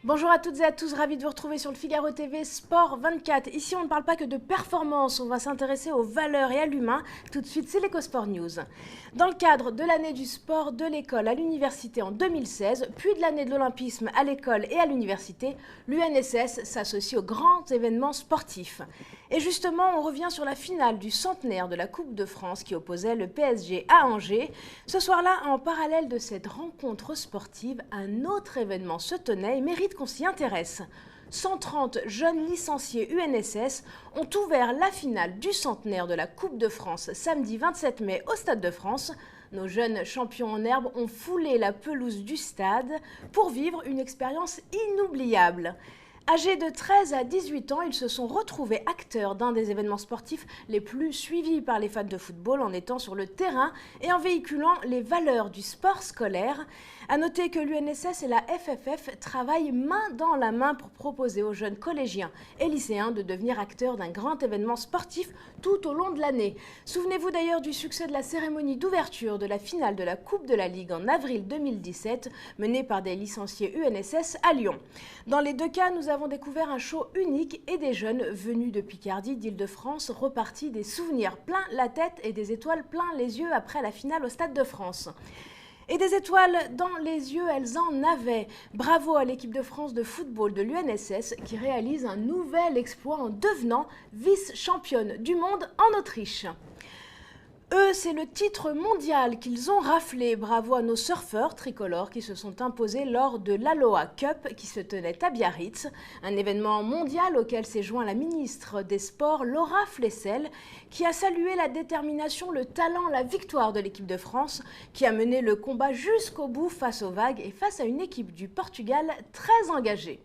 Bonjour à toutes et à tous, ravi de vous retrouver sur le Figaro TV Sport 24. Ici, on ne parle pas que de performance, on va s'intéresser aux valeurs et à l'humain. Tout de suite, c'est l'EcoSport News. Dans le cadre de l'année du sport de l'école à l'université en 2016, puis de l'année de l'olympisme à l'école et à l'université, l'UNSS s'associe aux grands événements sportifs. Et justement, on revient sur la finale du centenaire de la Coupe de France qui opposait le PSG à Angers. Ce soir-là, en parallèle de cette rencontre sportive, un autre événement se tenait et mérite qu'on s'y intéresse. 130 jeunes licenciés UNSS ont ouvert la finale du centenaire de la Coupe de France samedi 27 mai au Stade de France. Nos jeunes champions en herbe ont foulé la pelouse du stade pour vivre une expérience inoubliable. Âgés de 13 à 18 ans, ils se sont retrouvés acteurs d'un des événements sportifs les plus suivis par les fans de football en étant sur le terrain et en véhiculant les valeurs du sport scolaire. A noter que l'UNSS et la FFF travaillent main dans la main pour proposer aux jeunes collégiens et lycéens de devenir acteurs d'un grand événement sportif tout au long de l'année. Souvenez-vous d'ailleurs du succès de la cérémonie d'ouverture de la finale de la Coupe de la Ligue en avril 2017, menée par des licenciés UNSS à Lyon. Dans les deux cas, nous avons découvert un show unique et des jeunes venus de Picardie, d'Île-de-France, repartis des souvenirs plein la tête et des étoiles plein les yeux après la finale au Stade de France. Et des étoiles dans les yeux, elles en avaient. Bravo à l'équipe de France de football de l'UNSS qui réalise un nouvel exploit en devenant vice-championne du monde en Autriche. Eux, c'est le titre mondial qu'ils ont raflé. Bravo à nos surfeurs tricolores qui se sont imposés lors de l'Aloha Cup qui se tenait à Biarritz, un événement mondial auquel s'est joint la ministre des Sports Laura Flessel, qui a salué la détermination, le talent, la victoire de l'équipe de France, qui a mené le combat jusqu'au bout face aux vagues et face à une équipe du Portugal très engagée.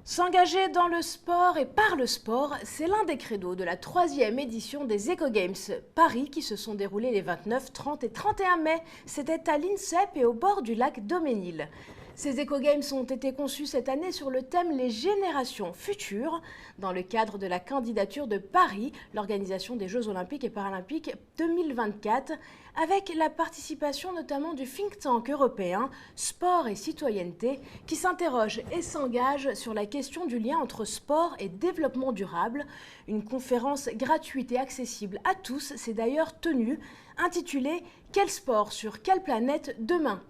S'engager dans le sport et par le sport, c'est l'un des credos de la 3e édition des Eco Games Paris qui se sont déroulés les 29, 30 et 31 mai. C'était à l'INSEP et au bord du lac Daumesnil. Ces Eco Games ont été conçus cette année sur le thème Les générations futures, dans le cadre de la candidature de Paris, l'organisation des Jeux Olympiques et Paralympiques 2024, avec la participation notamment du think tank européen Sport et Citoyenneté, qui s'interroge et s'engage sur la question du lien entre sport et développement durable. Une conférence gratuite et accessible à tous s'est d'ailleurs tenue, intitulée « Quel sport sur quelle planète demain ?»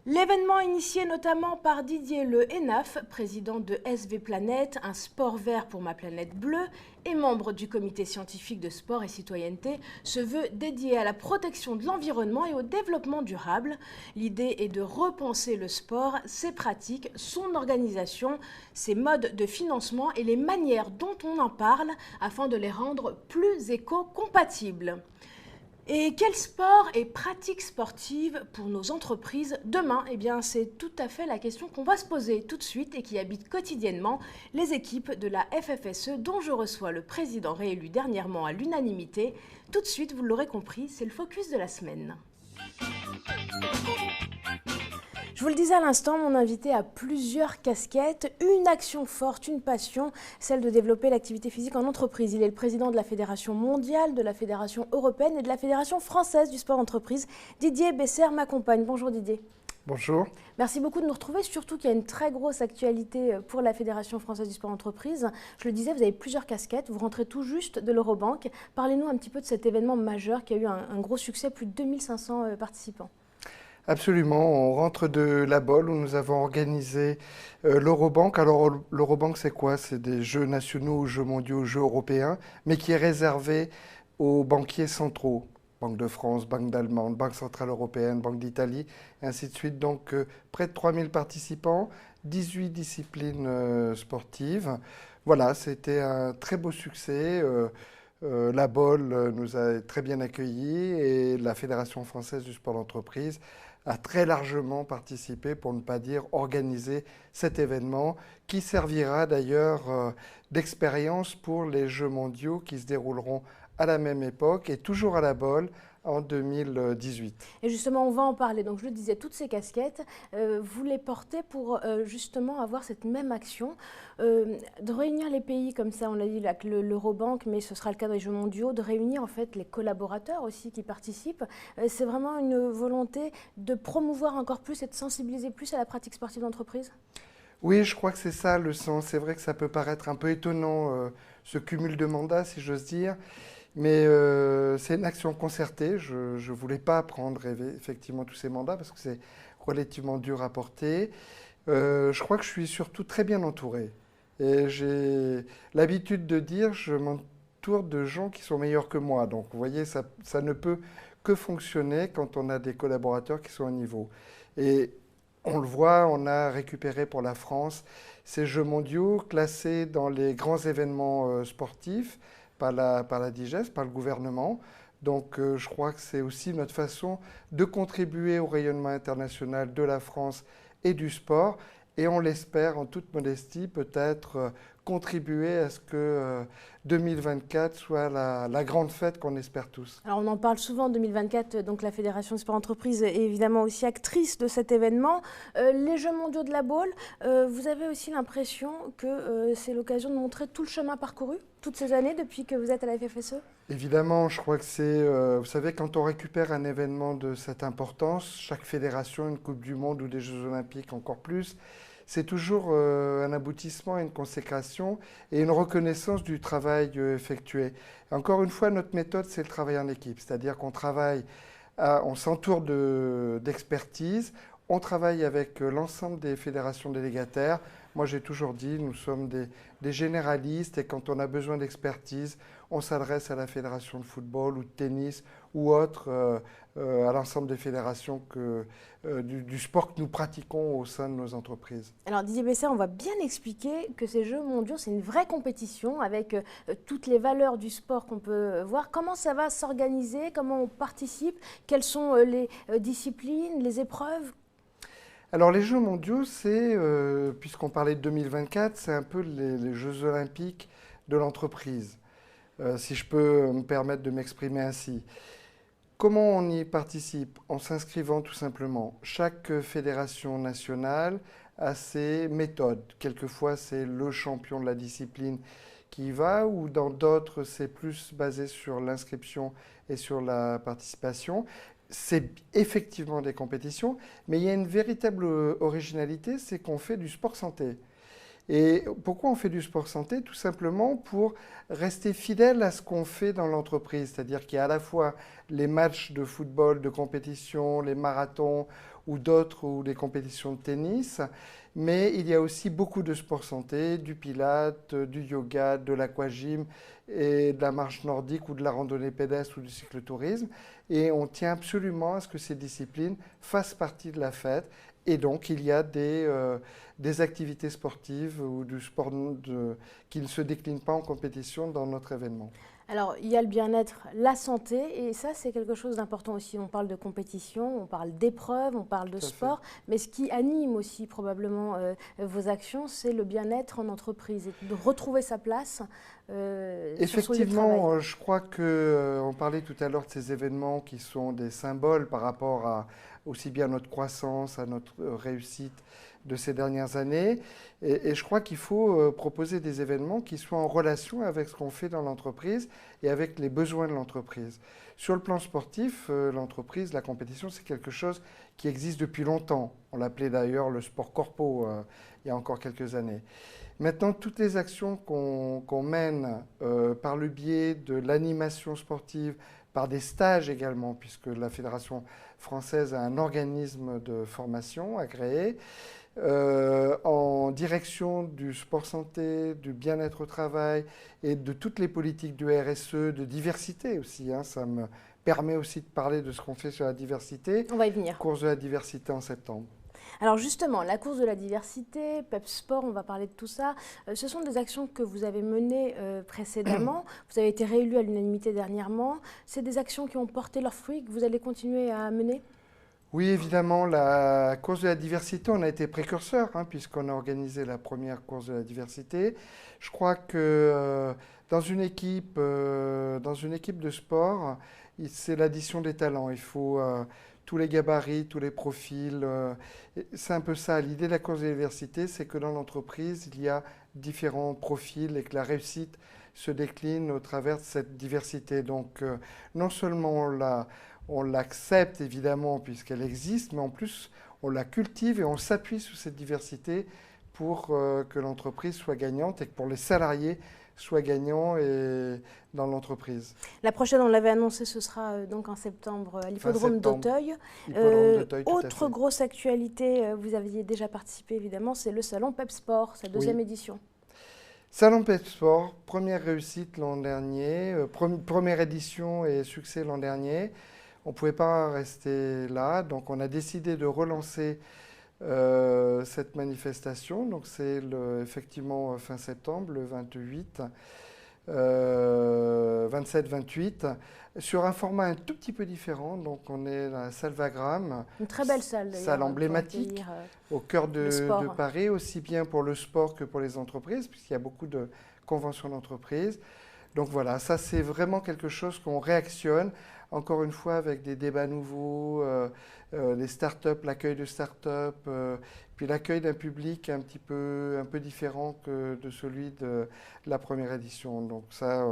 L'événement initié notamment par Didier Le Hénaf, président de SV Planète, un sport vert pour ma planète bleue, et membre du comité scientifique de sport et citoyenneté, se veut dédié à la protection de l'environnement et au développement durable. L'idée est de repenser le sport, ses pratiques, son organisation, ses modes de financement et les manières dont on en parle afin de les rendre plus éco-compatibles. Et quel sport et pratiques sportives pour nos entreprises demain? Eh bien, c'est tout à fait la question qu'on va se poser tout de suite et qui habite quotidiennement les équipes de la FFSE dont je reçois le président réélu dernièrement à l'unanimité. Tout de suite, vous l'aurez compris, c'est le focus de la semaine. Je vous le disais à l'instant, mon invité a plusieurs casquettes, une action forte, une passion, celle de développer l'activité physique en entreprise. Il est le président de la Fédération mondiale, de la Fédération européenne et de la Fédération française du sport entreprise. Didier Besser m'accompagne. Bonjour Didier. Bonjour. Merci beaucoup de nous retrouver, surtout qu'il y a une très grosse actualité pour la Fédération française du sport entreprise. Je le disais, vous avez plusieurs casquettes, vous rentrez tout juste de l'Eurobank. Parlez-nous un petit peu de cet événement majeur qui a eu un gros succès, plus de 2500 participants. Absolument, on rentre de la Bolle où nous avons organisé l'Eurobank. Alors l'Eurobank c'est quoi? C'est des jeux nationaux, jeux mondiaux, jeux européens, mais qui est réservé aux banquiers centraux. Banque de France, Banque d'Allemagne, Banque centrale européenne, Banque d'Italie, et ainsi de suite. Donc près de 3000 participants, 18 disciplines sportives. Voilà, c'était un très beau succès. La Bolle nous a très bien accueillis et la Fédération française du sport d'entreprise a très largement participé, pour ne pas dire organisé, cet événement qui servira d'ailleurs d'expérience pour les Jeux mondiaux qui se dérouleront à la même époque et toujours à la Bolle en 2018. Et justement, on va en parler. Donc, je le disais, toutes ces casquettes, vous les portez pour justement avoir cette même action, de réunir les pays comme ça, on l'a dit, l'Eurobank, mais ce sera le cas des Jeux mondiaux, de réunir en fait les collaborateurs aussi qui participent. C'est vraiment une volonté de promouvoir encore plus et de sensibiliser plus à la pratique sportive d'entreprise? Oui, je crois que c'est ça le sens. C'est vrai que ça peut paraître un peu étonnant, ce cumul de mandats, si j'ose dire, mais c'est une action concertée. Je ne voulais pas prendre effectivement tous ces mandats parce que c'est relativement dur à porter. Je crois que je suis surtout très bien entouré. Et j'ai l'habitude de dire, je m'entoure de gens qui sont meilleurs que moi. Donc, vous voyez, ça ne peut que fonctionner quand on a des collaborateurs qui sont au niveau. Et on le voit, on a récupéré pour la France ces Jeux mondiaux classés dans les grands événements sportifs par la DIGES, par le gouvernement. Donc je crois que c'est aussi notre façon de contribuer au rayonnement international de la France et du sport. Et on l'espère, en toute modestie, peut-être contribuer à ce que 2024 soit la grande fête qu'on espère tous. Alors on en parle souvent en 2024, donc la Fédération Sport Entreprise est évidemment aussi actrice de cet événement. Les Jeux mondiaux de la boule, vous avez aussi l'impression que c'est l'occasion de montrer tout le chemin parcouru toutes ces années depuis que vous êtes à la FFSE? Évidemment, je crois que c'est, vous savez, quand on récupère un événement de cette importance, chaque fédération, une Coupe du Monde ou des Jeux Olympiques encore plus, c'est toujours un aboutissement, une consécration et une reconnaissance du travail effectué. Encore une fois, notre méthode, c'est le travail en équipe, c'est-à-dire qu'on travaille, on s'entoure d'expertise, on travaille avec l'ensemble des fédérations délégataires. Moi, j'ai toujours dit, nous sommes des généralistes et quand on a besoin d'expertise, on s'adresse à la fédération de football ou de tennis ou autre, à l'ensemble des fédérations du sport que nous pratiquons au sein de nos entreprises. Alors Didier Bessert, on va bien expliquer que ces Jeux mondiaux, c'est une vraie compétition avec toutes les valeurs du sport qu'on peut voir. Comment ça va s'organiser? Comment on participe? Quelles sont les disciplines, les épreuves? Alors les Jeux mondiaux, c'est, puisqu'on parlait de 2024, c'est un peu les Jeux olympiques de l'entreprise, si je peux me permettre de m'exprimer ainsi. Comment on y participe? En s'inscrivant tout simplement. Chaque fédération nationale a ses méthodes. Quelquefois, c'est le champion de la discipline qui y va, ou dans d'autres, c'est plus basé sur l'inscription et sur la participation. C'est effectivement des compétitions, mais il y a une véritable originalité, c'est qu'on fait du sport santé. Et pourquoi on fait du sport santé? Tout simplement pour rester fidèle à ce qu'on fait dans l'entreprise. C'est-à-dire qu'il y a à la fois les matchs de football, de compétition, les marathons ou d'autres, ou des compétitions de tennis, mais il y a aussi beaucoup de sport santé, du pilate, du yoga, de l'aquagym et de la marche nordique ou de la randonnée pédestre ou du cyclotourisme. Et on tient absolument à ce que ces disciplines fassent partie de la fête. Et donc, il y a des activités sportives ou du sport qui ne se déclinent pas en compétition dans notre événement. Alors, il y a le bien-être, la santé, et ça, c'est quelque chose d'important aussi. On parle de compétition, on parle d'épreuves, on parle de Tout à fait. sport, mais ce qui anime aussi probablement vos actions, c'est le bien-être en entreprise et de retrouver sa place sur son lieu de travail. Effectivement, je crois que on parlait tout à l'heure de ces événements qui sont des symboles par rapport à aussi bien notre croissance, à notre réussite de ces dernières années. Et je crois qu'il faut proposer des événements qui soient en relation avec ce qu'on fait dans l'entreprise et avec les besoins de l'entreprise. Sur le plan sportif, l'entreprise, la compétition, c'est quelque chose qui existe depuis longtemps. On l'appelait d'ailleurs le sport corpo il y a encore quelques années. Maintenant, toutes les actions qu'on mène par le biais de l'animation sportive, par des stages également, puisque la Fédération française a un organisme de formation agréé, en direction du sport santé, du bien-être au travail et de toutes les politiques du RSE, de diversité aussi. Ça me permet aussi de parler de ce qu'on fait sur la diversité. On va y venir. Course de la diversité en septembre. Alors justement, la course de la diversité, PEP Sport, on va parler de tout ça. Ce sont des actions que vous avez menées précédemment. Vous avez été réélu à l'unanimité dernièrement. C'est des actions qui ont porté leurs fruits, que vous allez continuer à mener? Oui, évidemment, la course de la diversité, on a été précurseur, puisqu'on a organisé la première course de la diversité. Je crois que dans une équipe de sport, c'est l'addition des talents. Il faut tous les gabarits, tous les profils. C'est un peu ça. L'idée de la course de la diversité, c'est que dans l'entreprise, il y a différents profils et que la réussite se décline au travers de cette diversité. Donc, non seulement on l'accepte évidemment puisqu'elle existe, mais en plus on la cultive et on s'appuie sur cette diversité pour que l'entreprise soit gagnante et que pour les salariés soient gagnants dans l'entreprise. La prochaine, on l'avait annoncé, ce sera donc en septembre à l'hippodrome d'Auteuil. Autre grosse actualité, vous aviez déjà participé évidemment, c'est le salon PepSport, sa deuxième édition. Salon PepSport, première réussite l'an dernier, première édition et succès l'an dernier. On ne pouvait pas rester là, donc on a décidé de relancer cette manifestation. Donc c'est effectivement fin septembre, le 28, 27-28, sur un format un tout petit peu différent. Donc on est à la salle Wagram. Une très belle salle, salle emblématique au cœur de Paris, aussi bien pour le sport que pour les entreprises, puisqu'il y a beaucoup de conventions d'entreprises. Donc voilà, ça c'est vraiment quelque chose qu'on réactionne, encore une fois avec des débats nouveaux, les startups, l'accueil de startups, puis l'accueil d'un public un peu différent que de celui de la première édition. Donc ça,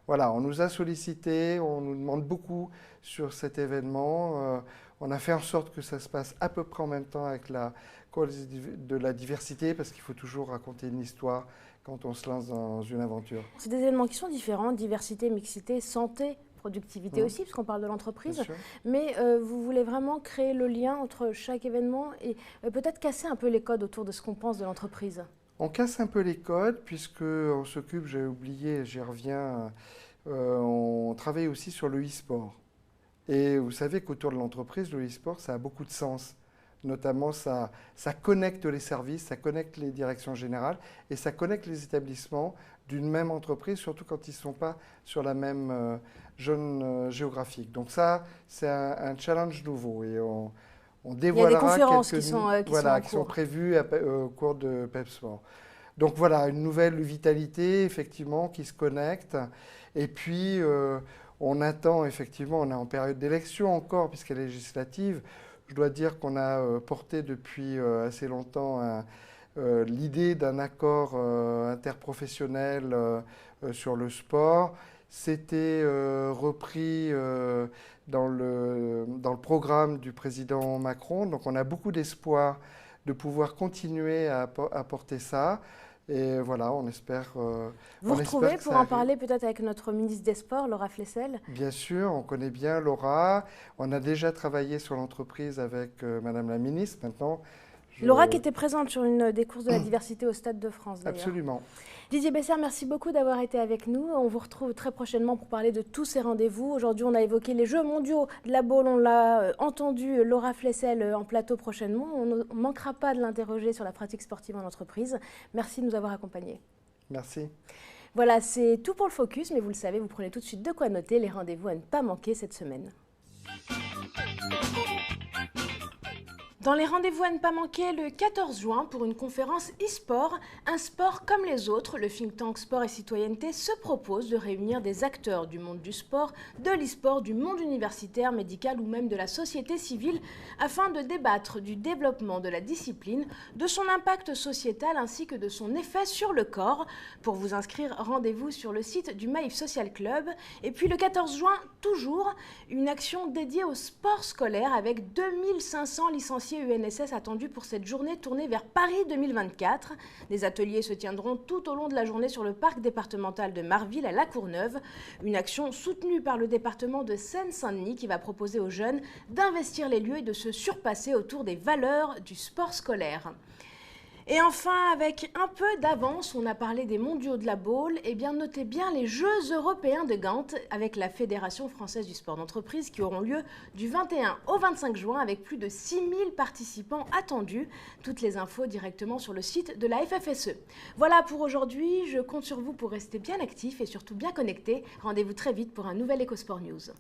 voilà, on nous a sollicité, on nous demande beaucoup sur cet événement. On a fait en sorte que ça se passe à peu près en même temps avec la cause de la diversité, parce qu'il faut toujours raconter une histoire quand on se lance dans une aventure. C'est des éléments qui sont différents, diversité, mixité, santé, productivité aussi, puisqu'on parle de l'entreprise. Mais vous voulez vraiment créer le lien entre chaque événement et peut-être casser un peu les codes autour de ce qu'on pense de l'entreprise. On casse un peu les codes, puisqu'on s'occupe, j'ai oublié, j'y reviens, on travaille aussi sur le e-sport. Et vous savez qu'autour de l'entreprise, le e-sport, ça a beaucoup de sens. Notamment, ça connecte les services, ça connecte les directions générales et ça connecte les établissements d'une même entreprise, surtout quand ils ne sont pas sur la même zone géographique. Donc ça, c'est un challenge nouveau et on dévoilera il y a des conférences qui sont prévues au cours de PepSport. Donc voilà, une nouvelle vitalité, effectivement, qui se connecte. Et puis, on attend, effectivement, on est en période d'élection encore, puisqu'elle est législative. Je dois dire qu'on a porté depuis assez longtemps l'idée d'un accord interprofessionnel sur le sport. C'était repris dans le programme du président Macron. Donc on a beaucoup d'espoir de pouvoir continuer à porter ça. Et voilà, on espère. Vous retrouvez pour en parler peut-être avec notre ministre des Sports, Laura Flessel? Bien sûr, on connaît bien Laura. On a déjà travaillé sur l'entreprise avec Madame la ministre. Maintenant, Laura qui était présente sur une des courses de la diversité au Stade de France d'ailleurs. Absolument. Didier Besser, merci beaucoup d'avoir été avec nous. On vous retrouve très prochainement pour parler de tous ces rendez-vous. Aujourd'hui, on a évoqué les Jeux mondiaux de la boule. On l'a entendu, Laura Flessel en plateau prochainement. On ne manquera pas de l'interroger sur la pratique sportive en entreprise. Merci de nous avoir accompagnés. Merci. Voilà, c'est tout pour le focus, mais vous le savez, vous prenez tout de suite de quoi noter les rendez-vous à ne pas manquer cette semaine. Dans les rendez-vous à ne pas manquer, le 14 juin, pour une conférence e-sport, un sport comme les autres, le think tank Sport et Citoyenneté se propose de réunir des acteurs du monde du sport, de l'e-sport, du monde universitaire, médical ou même de la société civile, afin de débattre du développement de la discipline, de son impact sociétal ainsi que de son effet sur le corps. Pour vous inscrire, rendez-vous sur le site du Maïf Social Club. Et puis le 14 juin, toujours, une action dédiée au sport scolaire avec 2500 licenciés UNSS attendus pour cette journée tournée vers Paris 2024. Des ateliers se tiendront tout au long de la journée sur le parc départemental de Marville à La Courneuve. Une action soutenue par le département de Seine-Saint-Denis qui va proposer aux jeunes d'investir les lieux et de se surpasser autour des valeurs du sport scolaire. Et enfin, avec un peu d'avance, on a parlé des mondiaux de la boule. Eh bien, notez bien les Jeux européens de Gand avec la Fédération française du sport d'entreprise qui auront lieu du 21 au 25 juin avec plus de 6000 participants attendus. Toutes les infos directement sur le site de la FFSE. Voilà pour aujourd'hui. Je compte sur vous pour rester bien actifs et surtout bien connectés. Rendez-vous très vite pour un nouvel EcoSport News.